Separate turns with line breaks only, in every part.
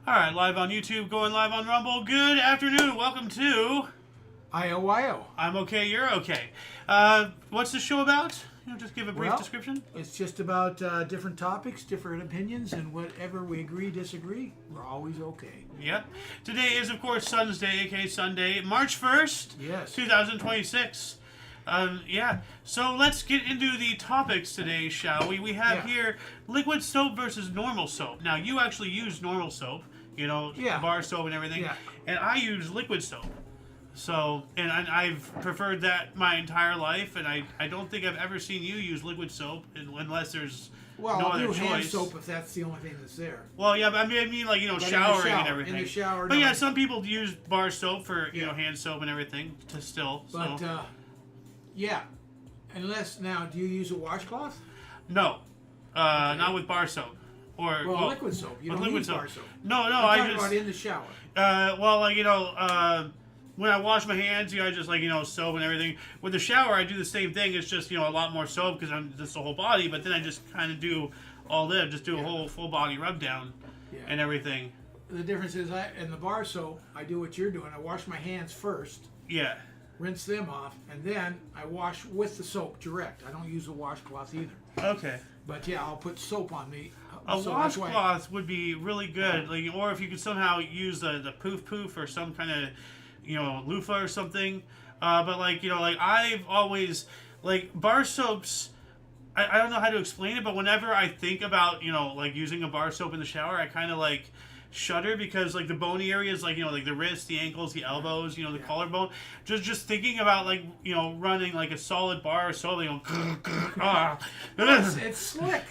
All right, live on YouTube, going live on Rumble. Good afternoon. Welcome to
IOYO.
I'm okay, you're okay. What's the show about? Just give a brief description.
It's just about different topics, different opinions, and whatever we agree, disagree, we're always okay.
Yep. Today is, of course, Sun's Day, aka Sunday, March 1st,
Yes.
2026. Yeah. So let's get into the topics today, shall we? We have here liquid soap versus normal soap. Now, you actually use normal soap, bar soap and everything.
Yeah.
And I use liquid soap. So, and I've preferred that my entire life, and I don't think I've ever seen you use liquid soap unless there's no
I'll
other
do
choice.
hand soap if that's the only thing that's there.
Well, yeah, but I mean like, showering and everything.
In the shower,
but yeah, some people use bar soap for, hand soap and everything to still.
But, yeah. Unless, now, do you use a washcloth?
No. Not with bar soap. Or
liquid soap. You don't use bar soap.
No,
I'm
I
talking
just...
about in the shower.
When I wash my hands, I just soap and everything. With the shower, I do the same thing. It's just, a lot more soap because I'm just the whole body. But then I just kind of do all that. Just do a whole full body rub down and everything.
The difference is, in the bar soap, I do what you're doing. I wash my hands first.
Yeah.
Rinse them off, and then I wash with the soap direct. I don't use a washcloth either.
Okay.
But yeah, I'll put soap on me.
A washcloth would be really good, or if you could somehow use the poof or some kind of, loofah or something. But I've always bar soaps. I don't know how to explain it, but whenever I think about using a bar soap in the shower, I kind of shudder because the bony areas the wrists, the ankles, the elbows, the collarbone, just thinking about running a solid bar of soap,
it's slick.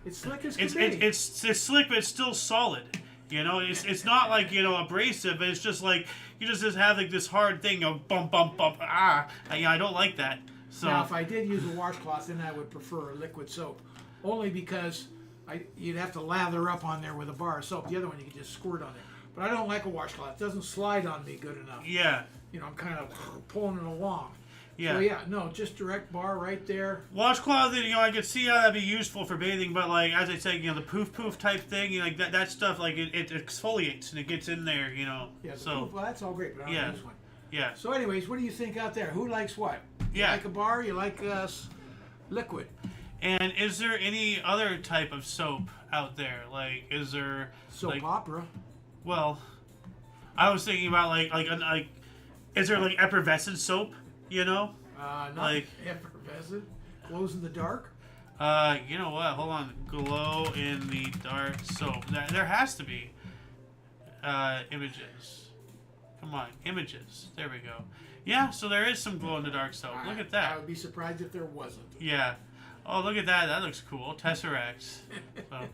It's slick as can be.
It's slick, but it's still solid. It's not abrasive, but it's just you just have this hard thing, bump, I don't like that. So
now, if I did use a washcloth, then I would prefer a liquid soap, only because you'd have to lather up on there with a bar of soap. The other one you could just squirt on there. But I don't like a washcloth. It doesn't slide on me good enough.
Yeah.
I'm kind of pulling it along.
Yeah.
So no, just direct bar right there.
Washcloth, I could see how that'd be useful for bathing, but as I said, the poof type thing, that stuff, it exfoliates and it gets in there,
Yeah.
So
well, that's all great, but I don't use one.
Yeah.
So, anyways, what do you think out there? Who likes what? You like a bar? You like liquid?
And is there any other type of soap out there? Is there
soap opera?
Well, I was thinking about is there effervescent soap?
Not effervescent. Glows in the dark.
You know what? Hold on. Glow in the dark soap. There has to be images. Come on, images. There we go. Yeah, so there is some glow in the dark soap. Look at that.
I would be surprised if there wasn't.
Yeah. Oh, look at that. That looks cool. Tesseracts. So,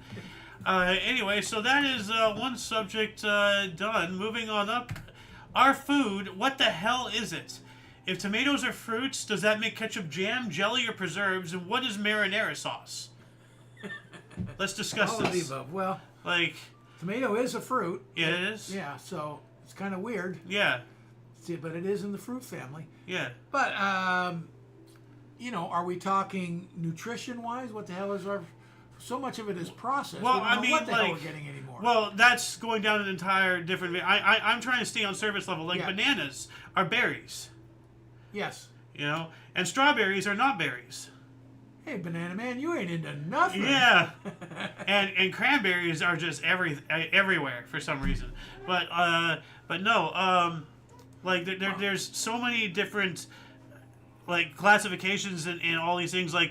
anyway, so that is one subject done. Moving on up. Our food, what the hell is it? If tomatoes are fruits, does that make ketchup jam, jelly, or preserves? And what is marinara sauce? Let's discuss
all
this.
Of the above. Well, tomato is a fruit.
Yeah, it is?
Yeah, so it's kind of weird.
Yeah.
See, but it is in the fruit family.
Yeah.
But, are we talking nutrition-wise? What the hell is our... So much of it is processed.
Well,
we don't know what the hell we're getting anymore.
Well, that's going down an entire different... I'm trying to stay on surface level. Bananas are berries.
Yes.
And strawberries are not berries.
Hey, Banana Man, you ain't into nothing.
Yeah. and cranberries are just everywhere for some reason. But no, there's so many different classifications and all these things
So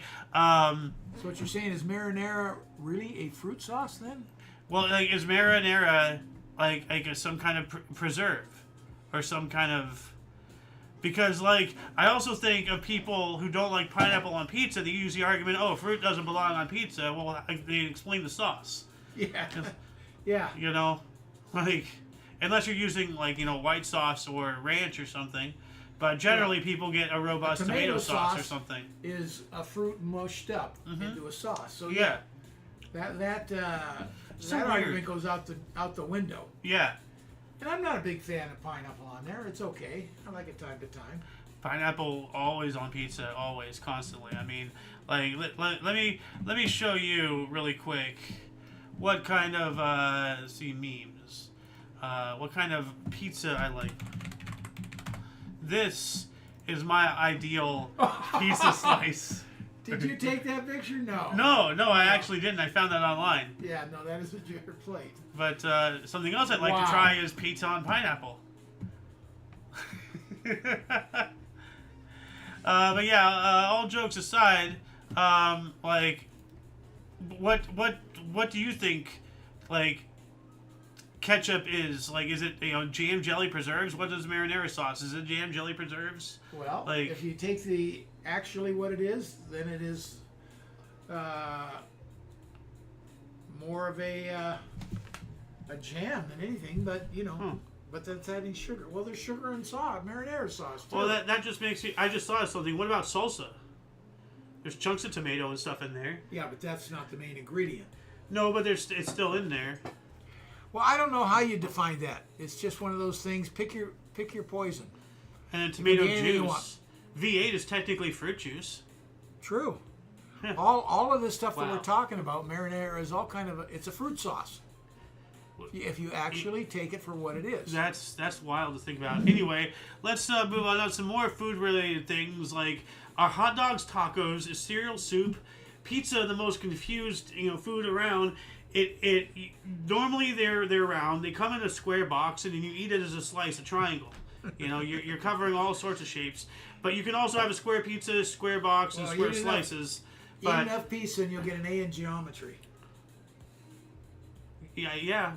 what you're saying is marinara really a fruit sauce then?
Well, is marinara some kind of preserve or some kind of... Because, I also think of people who don't like pineapple on pizza, they use the argument, fruit doesn't belong on pizza. Well, they explain the sauce.
Yeah. Yeah.
Unless you're using, white sauce or ranch or something. But generally, people get a robust tomato sauce or something.
Is a fruit mushed up into a sauce. So,
yeah.
That argument goes out the window.
Yeah.
And I'm not a big fan of pineapple on there. It's okay. I like it time to time.
Pineapple always on pizza, always, constantly. I mean, let me show you really quick what kind of let's see, memes. What kind of pizza I like. This is my ideal pizza slice.
Did you take that picture? No.
No, I actually didn't. I found that online.
Yeah, no, that isn't your plate.
But something else I'd like to try is pizza on pineapple. But yeah, all jokes aside, like, what do you think, like, ketchup is? Like, is it, jam, jelly, preserves? What is marinara sauce? Is it jam, jelly, preserves?
Well,
like,
if you take the actually what it is, then it is more of a jam than anything. But but that's adding sugar. Well, there's sugar and sauce, marinara sauce too.
Well, that just makes me. I just thought of something. What about salsa? There's chunks of tomato and stuff in there.
Yeah, but that's not the main ingredient.
No, but it's still in there.
Well, I don't know how you define that. It's just one of those things. Pick your poison.
And tomato juice. V8 is technically fruit juice.
True. all of this stuff that we're talking about, marinara, is all kind of it's a fruit sauce. If you actually take it for what it is.
That's wild to think about. Anyway, let's move on to some more food-related things, like our hot dogs, tacos, cereal, soup, pizza, the most confused food around. It normally they're round. They come in a square box, and then you eat it as a slice, a triangle. You're covering all sorts of shapes. But you can also have a square pizza, square box, and square slices.
Eat enough pizza, and you'll get an A in geometry.
Yeah.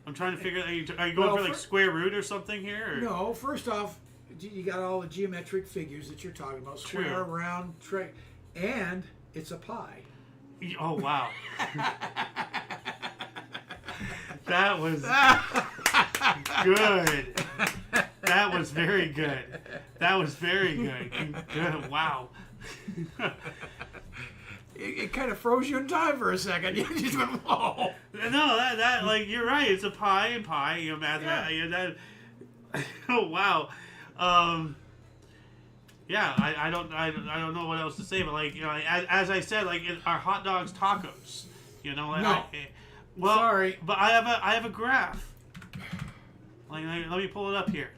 I'm trying to figure out. Are you going for like square root or something here? Or?
No, first off, you got all the geometric figures that you're talking about: square, round, and it's a pie.
Oh wow! That was good. That was very good. That was very good. Good. Wow.
It kind of froze you in time for a second. You just went, whoa.
No, that like you're right. It's a pie and pie. Mathematics. Yeah. Oh wow. Yeah. I don't know what else to say, but like as I said, like our hot dogs, tacos.
No.
Well,
sorry,
but I have a graph. Like let me pull it up here.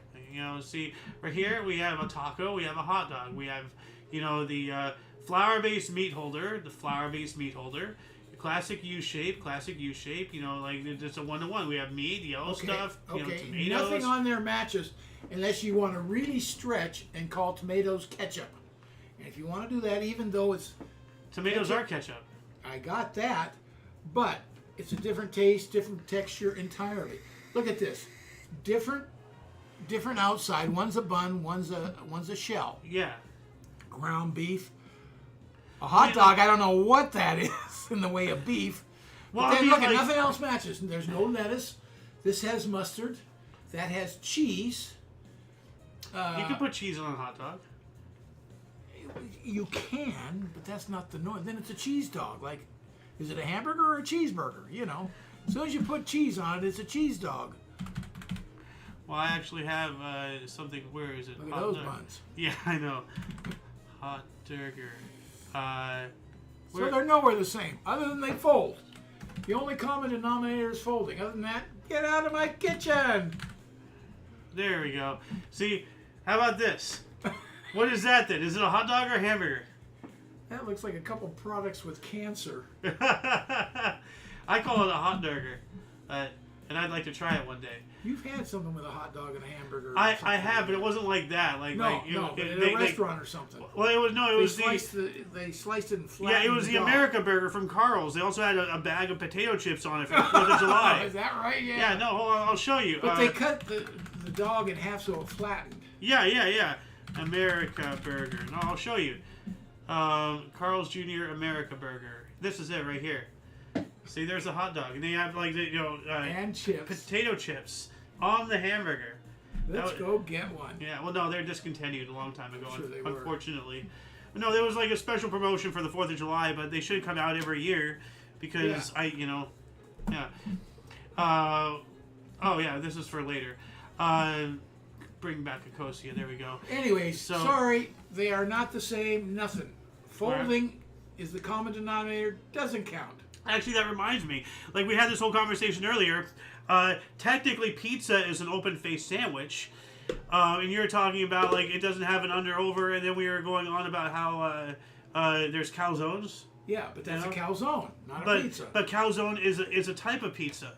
See right here we have a taco. We have a hot dog. We have the flour-based meat holder, the classic U shape, like it's a 1-to-1. We have meat, yellow stuff, tomatoes.
Nothing on there matches unless you want to really stretch and call tomatoes ketchup. And if you want to do that, even though it's
tomatoes are ketchup.
I got that, but it's a different taste, different texture entirely. Look at this, different outside. One's a bun, one's a shell.
Yeah.
Ground beef. A hot dog, I don't know what that is in the way of beef. Well, but then look, nothing else matches. There's no lettuce. This has mustard. That has cheese.
You can put cheese on a hot dog.
You can, but that's not the norm. Then it's a cheese dog. Like, is it a hamburger or a cheeseburger? As soon as you put cheese on it, it's a cheese dog.
Well, I actually have something. Where is it?
Look at those buns.
Yeah, I know. Hot burger.
So they're nowhere the same, other than they fold. The only common denominator is folding. Other than that, get out of my kitchen.
There we go. See, how about this? What is that then? Is it a hot dog or a hamburger?
That looks like a couple products with cancer.
I call it a hot burger, and I'd like to try it one day.
You've had something with a hot dog and a hamburger.
I have, but it wasn't like that. Like
but in a restaurant or something.
Well,
they sliced it and flattened.
Yeah, it was the America Burger from Carl's. They also had a bag of potato chips on it for the 4th of July.
Is that right? Yeah.
Yeah. No, hold on, I'll show you.
But they cut the dog in half so it flattened.
Yeah. America Burger. No, I'll show you. Carl's Jr. America Burger. This is it right here. See, there's a hot dog, and they have
and chips,
potato chips on the hamburger.
Let's go get one.
Yeah, well, no, they're discontinued a long time ago,
Sure they
unfortunately. Were. No, there was like a special promotion for the 4th of July, but they should come out every year because yeah. Oh yeah, this is for later. Bring back a Kosia. There we go.
Anyways, sorry, they are not the same. Nothing. Folding is the common denominator. Doesn't count.
Actually, that reminds me. Like, we had this whole conversation earlier. Technically, pizza is an open-faced sandwich. And you're talking about, like, it doesn't have an under-over, and then we were going on about how there's calzones.
Yeah, but that's a calzone, not a pizza.
But calzone is a type of pizza.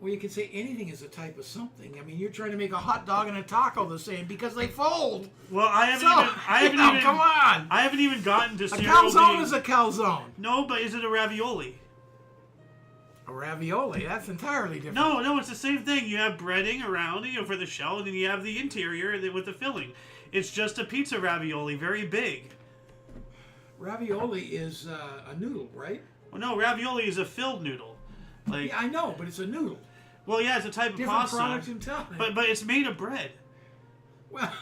Well, you can say anything is a type of something. I mean, you're trying to make a hot dog and a taco the same because they fold.
Well, I haven't even.
Come on.
I haven't even gotten to
A
cereal.
calzone is a calzone.
No, but is it a ravioli?
A ravioli, that's entirely different.
No, it's the same thing. You have breading around, for the shell, and then you have the interior with the filling. It's just a pizza ravioli, very big.
Ravioli is a noodle, right?
Well, no, ravioli is a filled noodle. Like,
Yeah, I know, but it's a noodle.
well, yeah, it's a type of
Different
pasta.
product entirely.
But it's made of bread.
Well,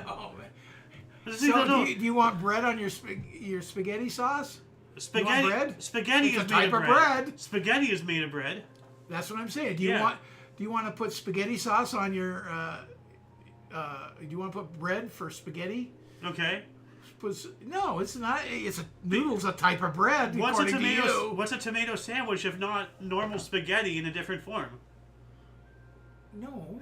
oh man.
See,
So
no,
do you want bread on your spaghetti sauce?
spaghetti.
You want bread?
Spaghetti
It's
is
a
made
type
of
of
bread.
bread.
Spaghetti is made of bread.
That's what I'm saying. Do
Yeah.
you want to put spaghetti sauce on your? Do you want to put bread for spaghetti?
Okay.
No, it's not. It's a noodle's a type of bread.
What's a
according to
tomato?
you.
What's a tomato sandwich if not normal spaghetti in a different form?
No.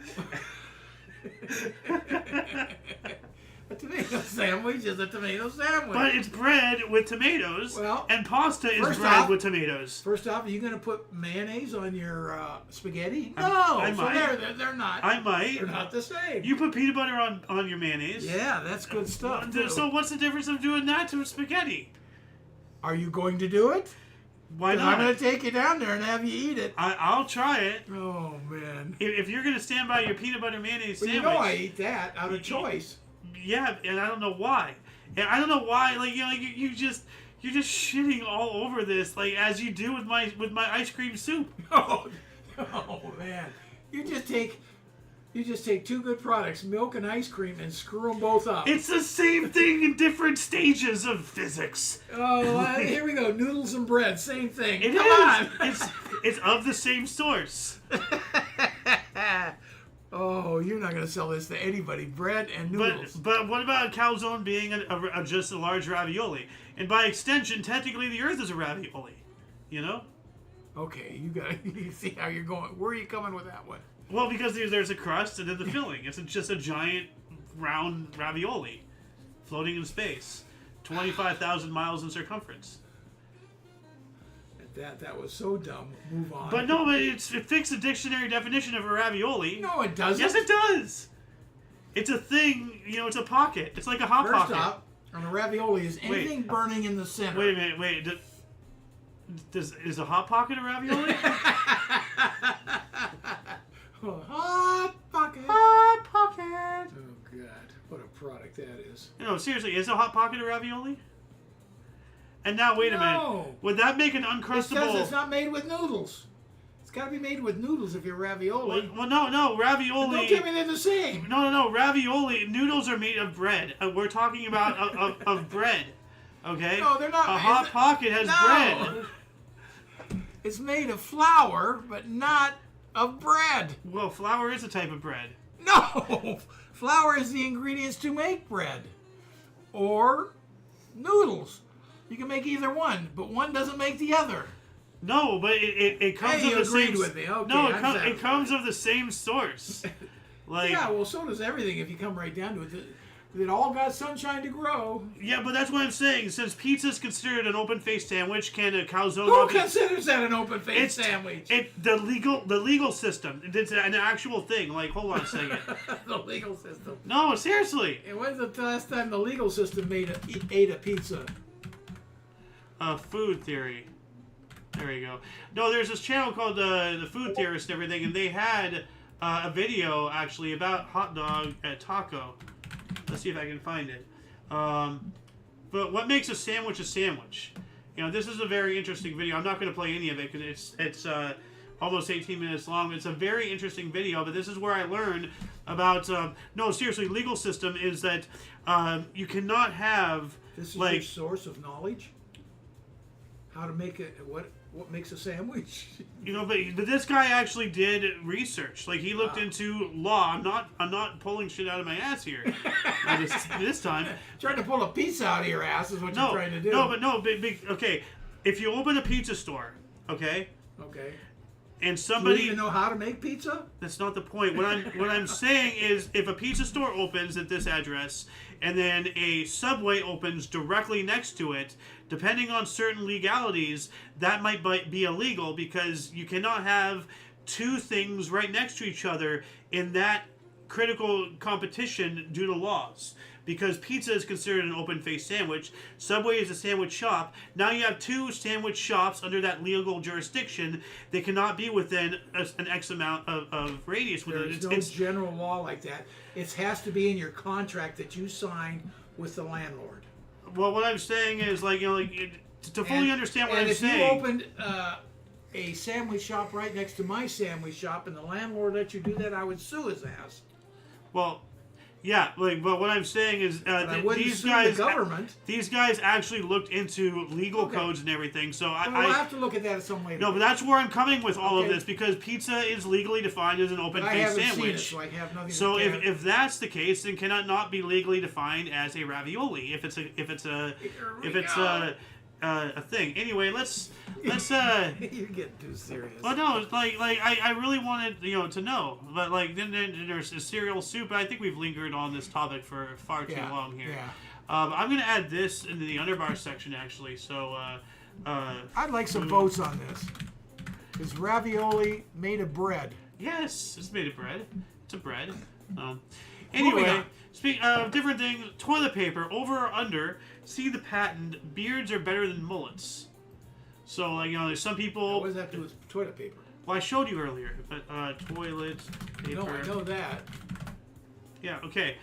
A tomato sandwich is a tomato sandwich.
But it's bread with tomatoes,
Well,
and pasta is
first
bread
off-
with tomatoes.
First off, are you going to put mayonnaise on your spaghetti?
I
No, so
might.
they're not.
I might.
They're not the same.
You put peanut butter on your mayonnaise.
Yeah, that's good stuff. Too.
So what's the difference of doing that to spaghetti?
Are you going to do it?
Why
'Cause
not?
I'm going to take you down there and have you eat it.
I'll try it.
Oh man!
If you're gonna stand by your peanut butter mayonnaise
But
sandwich,
you know I eat that out of choice.
yeah, and I don't know why. And I don't know why. Like you're just shitting all over this, like as you do with my ice cream soup.
Oh man! You just take two good products, milk and ice cream, and screw them both up.
It's the same thing in different stages of physics.
Oh, here we go. Noodles and bread, same thing.
It
Come
is.
on.
It's of the same source.
Oh, you're not going to sell this to anybody. Bread and noodles.
But what about a calzone being just a large ravioli? And by extension, technically, the Earth is a ravioli. You know?
Okay, you see how you're going. Where are you coming with that one?
Well, because there's a crust and then the filling. It's just a giant round ravioli floating in space, 25,000 miles in circumference.
That was so dumb. Move on.
But no, it fixed the dictionary definition of a ravioli.
No, it doesn't.
Yes, it does. It's a thing. It's a pocket. It's like a hot
First
pocket.
up, on a ravioli is anything burning in the center.
Wait a minute. Wait. Is a hot pocket a ravioli?
Hot pocket.
Hot pocket.
Oh God, what a product that is.
No, seriously, is a hot pocket a ravioli? And now, wait a minute.
No.
Would that make an
It
uncrustable?
says it's not made with noodles. It's got to be made with noodles if you're ravioli.
Well, no, ravioli.
Don't tell me they're the same.
No, ravioli. Noodles are made of bread. We're talking about of bread. Okay.
No, they're not.
A hot pocket has bread.
It's made of flour, but not of bread.
Well, flour is a type of bread.
No, flour is the ingredients to make bread, or noodles. You can make either one, but one doesn't make the other.
No, but it comes
Hey,
of
you
the
agreed
same.
with me. Okay,
no,
I'm
it comes of the same source. Like
Yeah, well, so does everything if you come right down to it. It all got sunshine to grow.
yeah, but that's what I'm saying. Since pizza is considered an open-faced sandwich, can a calzone?
Who
not be-
considers that an open-faced sandwich?
The legal system. It's an actual thing. Like, hold on a second.
The legal system.
No, seriously.
And when's the last time the legal system ate a pizza?
Food theory. There you go. No, there's this channel called the Food Theorist and everything, and they had a video actually about hot dog at taco. Let's see if I can find it. But what makes a sandwich a sandwich? This is a very interesting video. I'm not going to play any of it because it's almost 18 minutes long. It's a very interesting video, but this is where I learned about. No, seriously, legal system is that you cannot have
This is your source of knowledge? How to make it? What makes a sandwich?
But this guy actually did research. Like he looked into law. I'm not pulling shit out of my ass here. this time.
Trying to pull a pizza out of your ass is what you're trying to do.
No, but okay. if you open a pizza store, okay,
Okay.
and
Do you
somebody
even know how to make pizza?
that's not the point. What I'm saying is, if a pizza store opens at this address, and then a Subway opens directly next to it, depending on certain legalities, that might be illegal because you cannot have two things right next to each other in that critical competition due to laws. Because pizza is considered an open-faced sandwich, Subway is a sandwich shop. Now you have two sandwich shops under that legal jurisdiction. They cannot be within an X amount of radius.
There's no general law like that. It has to be in your contract that you signed with the landlord.
Well, what I'm saying is, like, you know, like, to fully understand what I'm saying.
And if you opened a sandwich shop right next to my sandwich shop, and the landlord let you do that, I would sue his ass.
Well, yeah, like, but what I'm saying is, these guys,
the government.
These guys actually looked into legal codes and everything. So
We'll have to look at that some way.
No, but that's where I'm coming with all of this, because pizza is legally defined as an open-faced sandwich.
Seen it, so I have nothing
so
to
if that's the case, then can it not be legally defined as a ravioli? If it's a thing. Anyway, let's
You're getting too serious.
Well, no, it's like I really wanted to know, but like then there's a cereal soup. But I think we've lingered on this topic for far too long here.
Yeah.
I'm gonna add this into the underbar section actually. So
I'd like some votes on this. Is ravioli made of bread?
yes, it's made of bread. It's a bread. Anyway, speaking of different things, toilet paper over or under. See the patent. Beards are better than mullets. So, like, there's some people.
What does that do with toilet paper?
Well, I showed you earlier, but toilet paper.
No, I know that.
Yeah. Okay.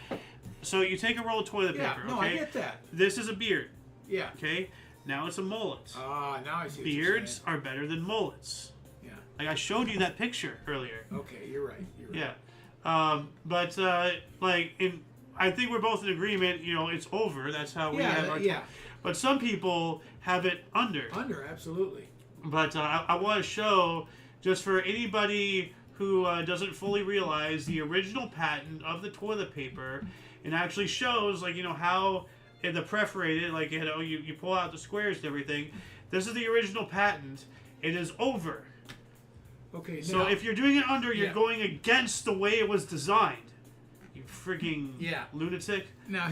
So you take a roll of toilet paper.
No,
okay?
I get that.
This is a beard.
Yeah.
Okay. Now it's a mullet.
Now I see.
Beards are better than mullets.
Yeah.
Like I showed you that picture earlier.
Okay, you're right.
Yeah. But I think we're both in agreement. It's over. That's how we have our. But some people have it under.
Under, absolutely.
But I want to show, just for anybody who doesn't fully realize, the original patent of the toilet paper. It actually shows, like, how in the perforated, like, you pull out the squares and everything. This is the original patent. It is over.
Okay.
So if you're doing it under, you're going against the way it was designed. You freaking lunatic.
Now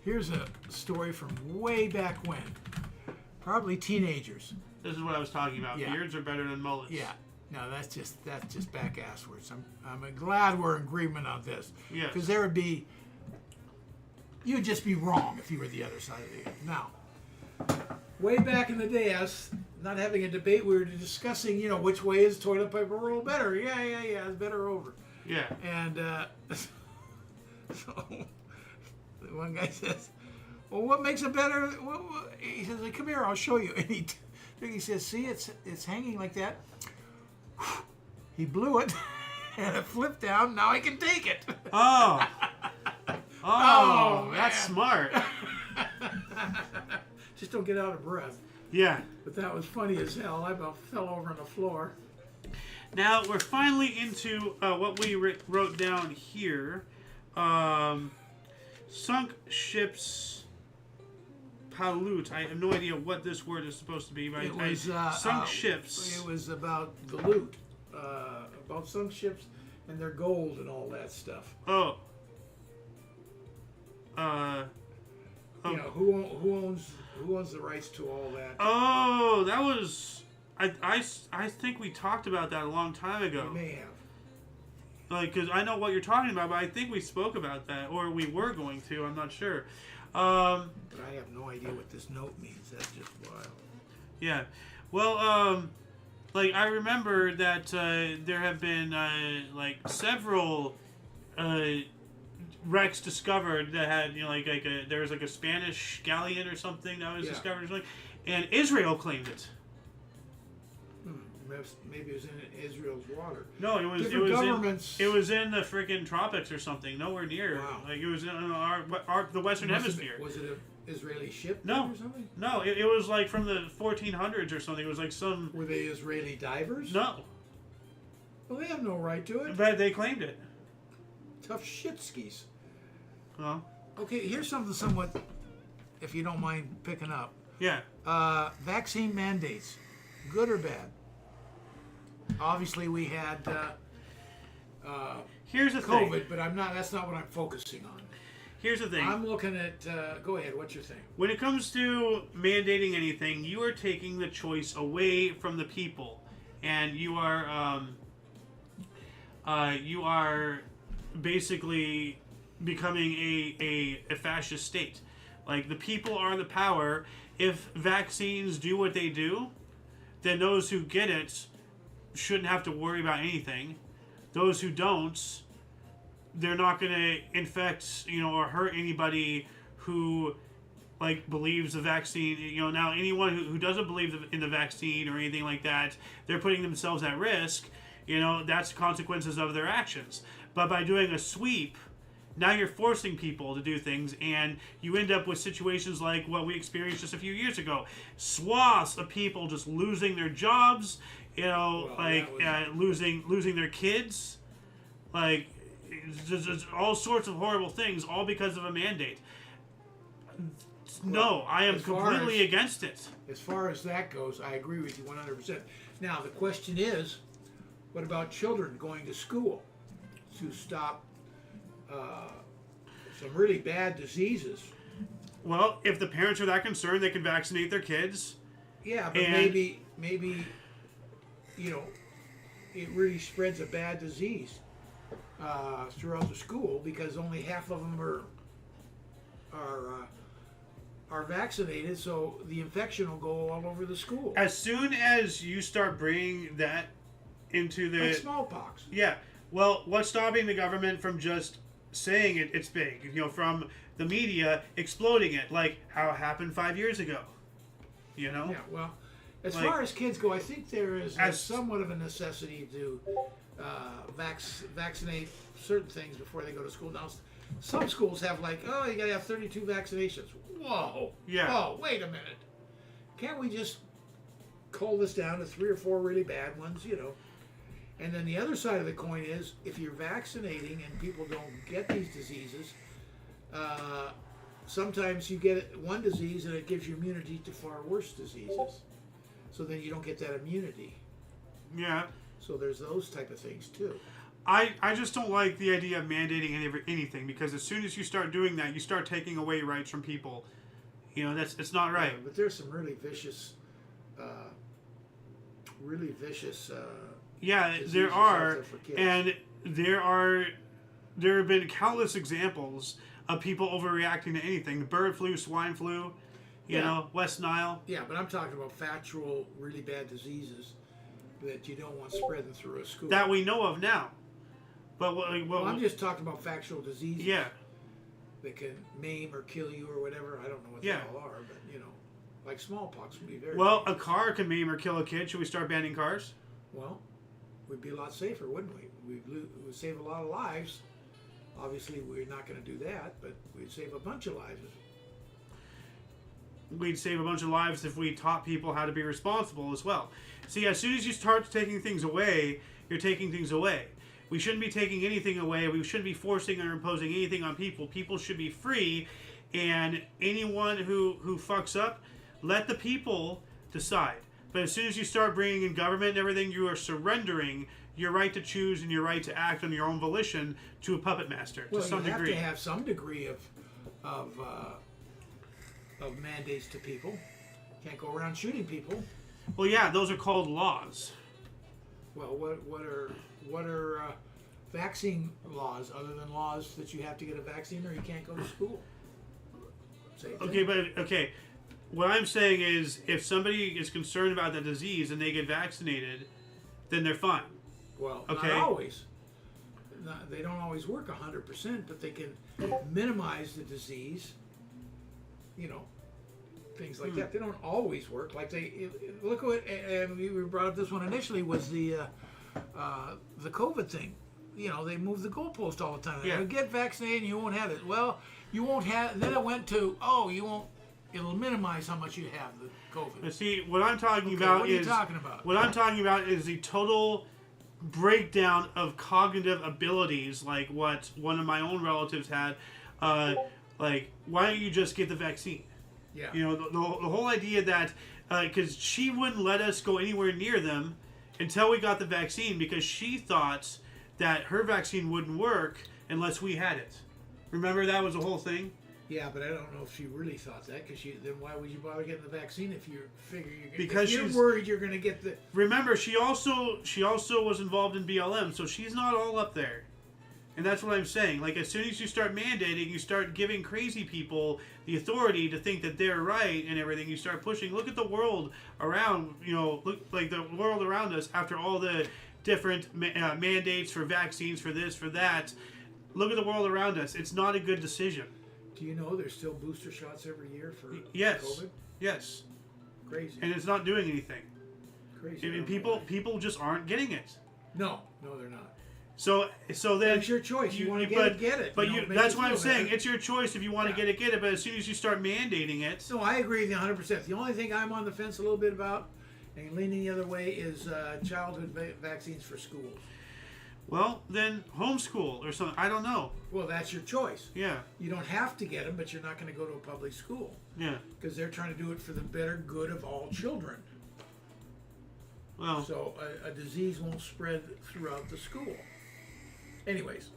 here's a story from way back when. Probably teenagers.
This is what I was talking about.
Yeah.
Beards are better than mullets.
Yeah. No, that's just back ass words. I'm glad we're in agreement on this.
Yeah.
Because you'd just be wrong if you were the other side of the Now, way back in the day, I was not having a debate. We were discussing, which way is toilet paper roll better? Yeah. It's better over.
Yeah.
And so one guy says, "Well, what makes it better?" He says, "Come here, I'll show you." And he says, "See, it's hanging like that." He blew it, and it flipped down. Now I can take it.
Oh,
Oh,
that's smart.
Just don't get out of breath.
Yeah.
But that was funny as hell. I about fell over on the floor.
Now we're finally into what we wrote down here. Sunk ships pollute. I have no idea what this word is supposed to be. But
It was
sunk ships.
It was about the loot, about sunk ships and their gold and all that stuff.
Oh.
Who owns the rights to all that?
Oh, that was. I think we talked about that a long time ago.
We may have.
Like, because I know what you're talking about, but I think we spoke about that, or we were going to. I'm not sure.
But I have no idea what this note means. That's just wild.
Yeah. Well, like, I remember that there have been, several wrecks discovered that had, there was, a Spanish galleon or something that was discovered or something, and Israel claimed it.
Maybe it was in Israel's water.
No, it was in the freaking tropics or something. Nowhere near.
Wow.
Like, it was in the Western Hemisphere.
Was it an Israeli ship
No.
or something?
No, it was like from the 1400s or something. It was like some.
Were they Israeli divers?
No.
Well, they have no right to it.
But they claimed it.
Tough shit skis.
Well.
Okay, here's something somewhat, if you don't mind picking up.
Yeah.
Vaccine mandates, good or bad? Obviously, we had
Here's the
COVID,
thing.
but that's not what I'm focusing on.
Here's the thing.
I'm looking at. Go ahead. What's your thing?
When it comes to mandating anything, you are taking the choice away from the people, and you are basically becoming a fascist state. Like, the people are the power. If vaccines do what they do, then those who get it shouldn't have to worry about anything. Those who don't, they're not going to infect, or hurt anybody who, like, believes the vaccine. Now anyone who doesn't believe in the vaccine or anything like that, they're putting themselves at risk. That's consequences of their actions. But by doing a sweep, now you're forcing people to do things, and you end up with situations like what we experienced just a few years ago. Swaths of people just losing their jobs, losing their kids, like, just all sorts of horrible things, all because of a mandate. No, I am completely against it.
As far as that goes, I agree with you 100%. Now, the question is, what about children going to school to stop some really bad diseases?
Well, if the parents are that concerned, they can vaccinate their kids.
Yeah, but maybe it really spreads a bad disease throughout the school because only half of them are vaccinated, so the infection will go all over the school.
As soon as you start bringing that into the...
Like smallpox.
Yeah. Well, what's stopping the government from just saying it's big? From the media exploding it, like how it happened 5 years ago.
Yeah, well, as far as kids go, I think there is somewhat of a necessity to vaccinate certain things before they go to school. Now, some schools have you got to have 32 vaccinations. Whoa.
Yeah.
Oh, wait a minute. Can't we just cull this down to 3 or 4 really bad ones, And then the other side of the coin is, if you're vaccinating and people don't get these diseases, sometimes you get one disease and it gives you immunity to far worse diseases. So then you don't get that immunity.
Yeah.
So there's those type of things too.
I just don't like the idea of mandating anything, because as soon as you start doing that, you start taking away rights from people. It's not right.
Yeah, but there's some really vicious
yeah, there are, and there have been countless examples of people overreacting to anything. Bird flu, swine flu, West Nile.
Yeah, but I'm talking about factual, really bad diseases that you don't want spreading through a school.
That we know of now. But
well, I'm just talking about factual diseases.
Yeah.
That can maim or kill you or whatever. I don't know what they all are, but like smallpox would be very.
Well,
dangerous.
a car can maim or kill a kid. Should we start banning cars?
Well, we'd be a lot safer, wouldn't we? We'd save a lot of lives. Obviously, we're not going to do that, but we'd save a bunch of lives.
We'd save a bunch of lives if we taught people how to be responsible as well. See, as soon as you start taking things away, you're taking things away. We shouldn't be taking anything away. We shouldn't be forcing or imposing anything on people. People should be free, and anyone who fucks up, let the people decide. But as soon as you start bringing in government and everything, you are surrendering your right to choose and your right to act on your own volition to a puppet master to some degree.
Well, you have to have some degree of mandates to people. Can't go around shooting people.
Well, yeah, those are called laws.
Well, what are vaccine laws other than laws that you have to get a vaccine or you can't go to school? Same thing.
What I'm saying is, if somebody is concerned about the disease and they get vaccinated, then they're fine.
Well, not always. They don't always work 100%, but they can minimize the disease. Things like that. They don't always work. Like look at, and we brought up this one initially, was the COVID thing. They move the goalpost all the time.
Yeah.
Get vaccinated and you won't have it. Well, you won't have. Then it went to you won't. It'll minimize how much you have the COVID.
But see, what I'm talking about
what are you talking about?
What I'm talking about is the total breakdown of cognitive abilities, like what one of my own relatives had. Why don't you just get the vaccine?
Yeah.
You know, the whole idea that because she wouldn't let us go anywhere near them until we got the vaccine because she thought that her vaccine wouldn't work unless we had it. Remember that was the whole thing?
Yeah, but I don't know if she really thought that because then why would you bother getting the vaccine if you figure
because
if you're worried you're going to get the.
Remember, she also was involved in BLM, so she's not all up there. And that's what I'm saying. Like, as soon as you start mandating, you start giving crazy people the authority to think that they're right and everything. You start pushing. Look at the world around, you know, look like the world around us after all the different mandates for vaccines, for this, for that. Look at the world around us. It's not a good decision.
Do you know there's still booster shots every year for
yes.
COVID?
Yes.
Crazy.
And it's not doing anything.
Crazy.
I mean, people just aren't getting it.
No, they're not.
So then
it's your choice. You want to get it.
But that's what I'm saying. It's your choice if you want to get it. But as soon as you start mandating it.
No, I agree with you 100%. The only thing I'm on the fence a little bit about and leaning the other way is childhood vaccines for schools.
Well, then homeschool or something. I don't know.
Well, that's your choice.
Yeah.
You don't have to get them, but you're not going to go to a public school.
Yeah.
Because they're trying to do it for the better good of all children.
Well.
So a disease won't spread throughout the school. Anyways,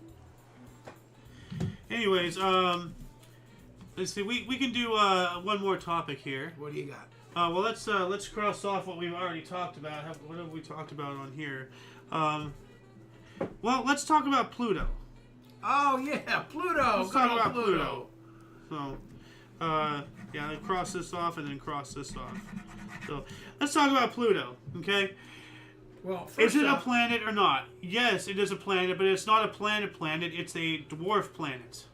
let's see. We can do one more topic here.
What do you got?
Well, let's cross off what we've already talked about. What have we talked about on here? Well, let's talk about Pluto.
Oh yeah, Pluto.
Let's talk about Pluto. So, yeah, cross this off and then cross this off. So, let's talk about Pluto. Okay.
Well,
is it a planet or not? Yes, it is a planet, but it's not a planet. It's a dwarf planet,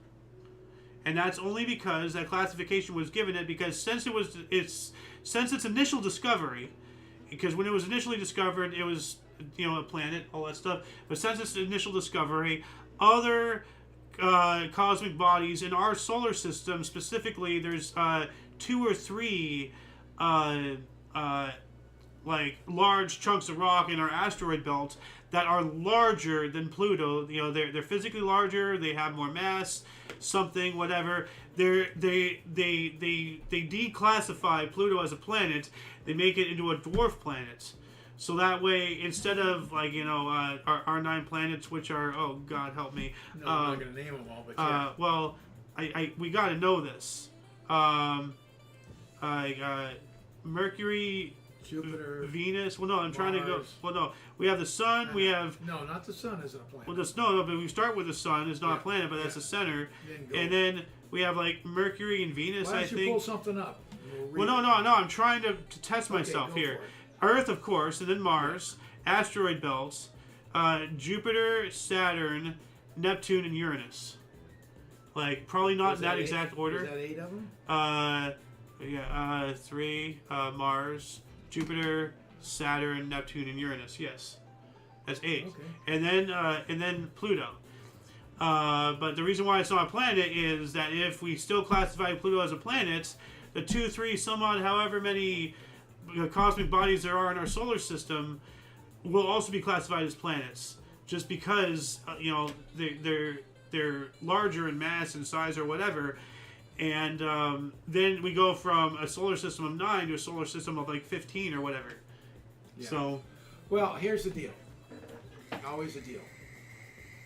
and that's only because that classification was given it because since its initial discovery, because when it was initially discovered, it was a planet, all that stuff. But since its initial discovery, other cosmic bodies in our solar system, specifically, there's 2 or 3 like large chunks of rock in our asteroid belt that are larger than Pluto. They're physically larger. They have more mass, something, whatever. They declassify Pluto as a planet. They make it into a dwarf planet. So that way, instead of our 9 planets, which are God help me.
No, I'm not gonna name them all, but yeah.
Well, we got to know this. Mercury,
Jupiter,
Venus. Well, no, I'm trying to go.
Mars.
Well, no, we have the Sun. We have
no, not the Sun isn't a planet.
well, no, but we start with the Sun. It's not a planet, but that's the center. And then we have like Mercury and Venus.
Why don't
I think.
You pull something up?
Well, no. I'm trying to test myself here. Earth, of course, and then Mars, asteroid belts, Jupiter, Saturn, Neptune, and Uranus. Like, probably not in that exact order.
Is that 8 of them?
3, Mars, Jupiter, Saturn, Neptune, and Uranus. Yes, that's 8.
Okay.
And then Pluto. But the reason why it's not a planet is that if we still classify Pluto as a planet, the 2, 3, some odd, however many cosmic bodies there are in our solar system will also be classified as planets, just because they're larger in mass and size or whatever. And then we go from a solar system of 9 to a solar system of like 15 or whatever. Yeah. So,
well, here's the deal. Always a deal.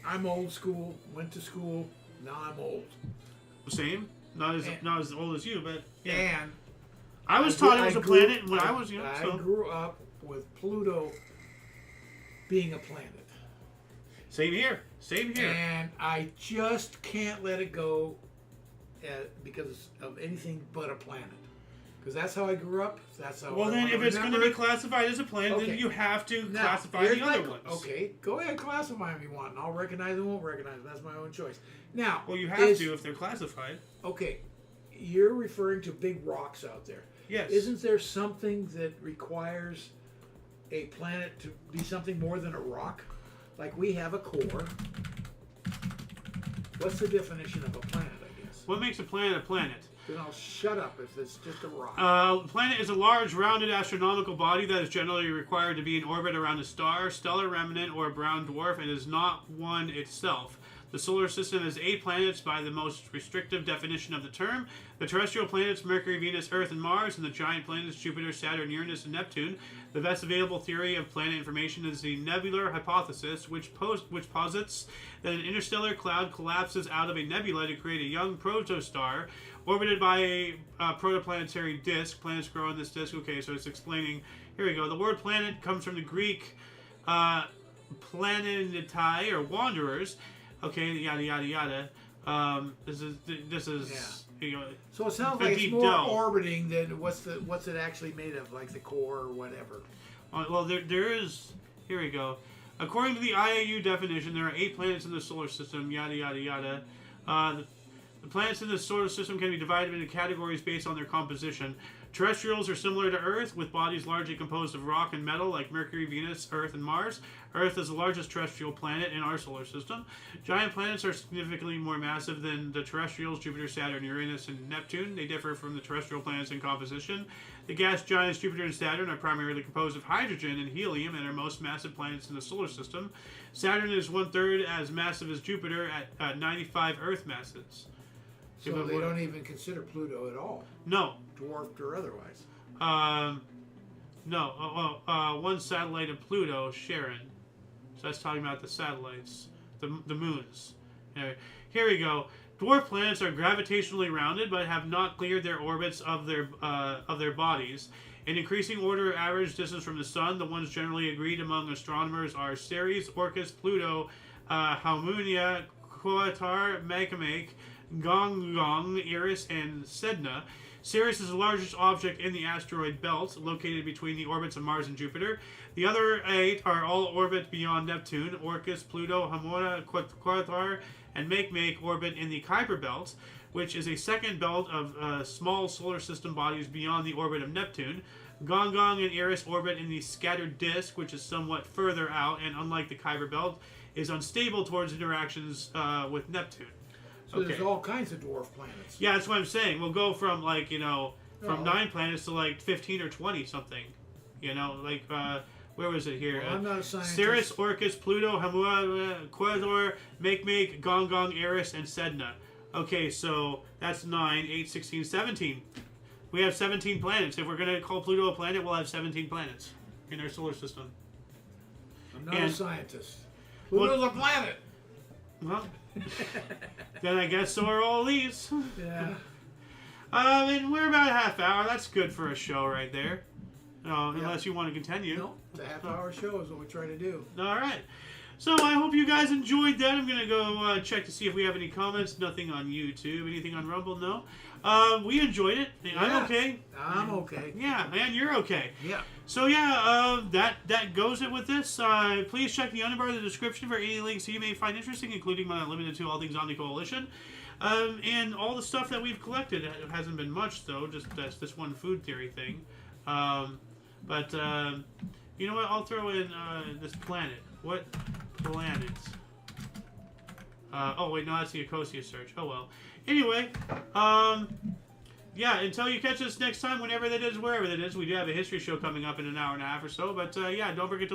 I'm old school. Went to school. Now I'm old.
Same. Not as old as you, but yeah.
And
I was taught it was a planet when I was young.
I grew up with Pluto being a planet.
Same here.
And I just can't let it go because of anything but a planet. Because that's how I grew up. That's how.
Well, then, if it's going to be classified as a planet, then you have to classify the other ones.
Okay, go ahead, classify them if you want, and I'll recognize them, won't recognize them. That's my own choice. Now,
well, you have to if they're classified.
Okay, you're referring to big rocks out there.
Yes.
Isn't there something that requires a planet to be something more than a rock? Like we have a core. What's the definition of a planet, I guess?
What makes a planet a planet?
Then I'll shut up if it's just a rock.
A planet is a large, rounded astronomical body that is generally required to be in orbit around a star, stellar remnant, or a brown dwarf, and is not one itself. The solar system has 8 planets by the most restrictive definition of the term. The terrestrial planets Mercury, Venus, Earth, and Mars, and the giant planets Jupiter, Saturn, Uranus, and Neptune. The best available theory of planet information is the nebular hypothesis, which posits that an interstellar cloud collapses out of a nebula to create a young protostar orbited by a protoplanetary disk. Planets grow on this disk. Okay, so it's explaining. Here we go. The word planet comes from the Greek planetai, or wanderers. Okay, yada yada yada. This is you know,
So it sounds like it's more orbiting than what's it actually made of, like the core or whatever.
Well, there is. Here we go. According to the IOYO definition, there are 8 planets in the solar system. Yada yada yada. The planets in the solar system can be divided into categories based on their composition. Terrestrials are similar to Earth, with bodies largely composed of rock and metal, like Mercury, Venus, Earth, and Mars. Earth is the largest terrestrial planet in our solar system. Giant planets are significantly more massive than the terrestrials, Jupiter, Saturn, Uranus, and Neptune. They differ from the terrestrial planets in composition. The gas giants Jupiter and Saturn are primarily composed of hydrogen and helium and are most massive planets in the solar system. Saturn is 1/3 as massive as Jupiter at 95 Earth masses.
So they don't even consider Pluto at all?
No.
Dwarfed or otherwise?
No. One satellite of Pluto, Charon. So that's talking about the satellites, the moons. Anyway, here we go. Dwarf planets are gravitationally rounded, but have not cleared their orbits of their bodies. In increasing order of average distance from the Sun, the ones generally agreed among astronomers are Ceres, Orcus, Pluto, Haumea, Quaotar, Makemake, Gong, Eris, and Sedna. Ceres is the largest object in the asteroid belt, located between the orbits of Mars and Jupiter. The other 8 are all orbit beyond Neptune. Orcus, Pluto, Haumea, Quaotar, and Makemake orbit in the Kuiper belt, which is a second belt of small solar system bodies beyond the orbit of Neptune. Gong and Eris orbit in the scattered disk, which is somewhat further out, and unlike the Kuiper belt, is unstable towards interactions with Neptune.
So there's all kinds of dwarf planets.
Yeah, that's what I'm saying. We'll go from 9 planets to like 15 or 20 something. Where was it here?
Well, I'm not a scientist.
Ceres, Orcus, Pluto, Haumea, Quaotar, Makemake, Gong, Eris, and Sedna. Okay, so that's 9, 8, 16, 17. We have 17 planets. If we're going to call Pluto a planet, we'll have 17 planets in our solar system.
I'm not a scientist. Pluto's a planet.
Well, then I guess so are all these.
Yeah.
And we're about a half hour. That's good for a show right there. Unless you want to continue.
No, it's a half-hour show is what we try to do.
All right. So I hope you guys enjoyed that. I'm going to go check to see if we have any comments. Nothing on YouTube. Anything on Rumble? No. We enjoyed it.
Yeah.
I'm okay.
I'm okay.
Yeah, and you're okay.
Yeah.
So that goes it with this. Please check the underbar of the description for any links you may find interesting, including but not limited to all things Omni Coalition. And all the stuff that we've collected. It hasn't been much, though. Just that's this one food theory thing. But you know what? I'll throw in this planet. What planet? Oh, wait, no, that's the Ecosia search. Oh, well. Anyway, yeah, until you catch us next time, whenever that is, wherever that is, we do have a history show coming up in an hour and a half or so. But, yeah, don't forget to look.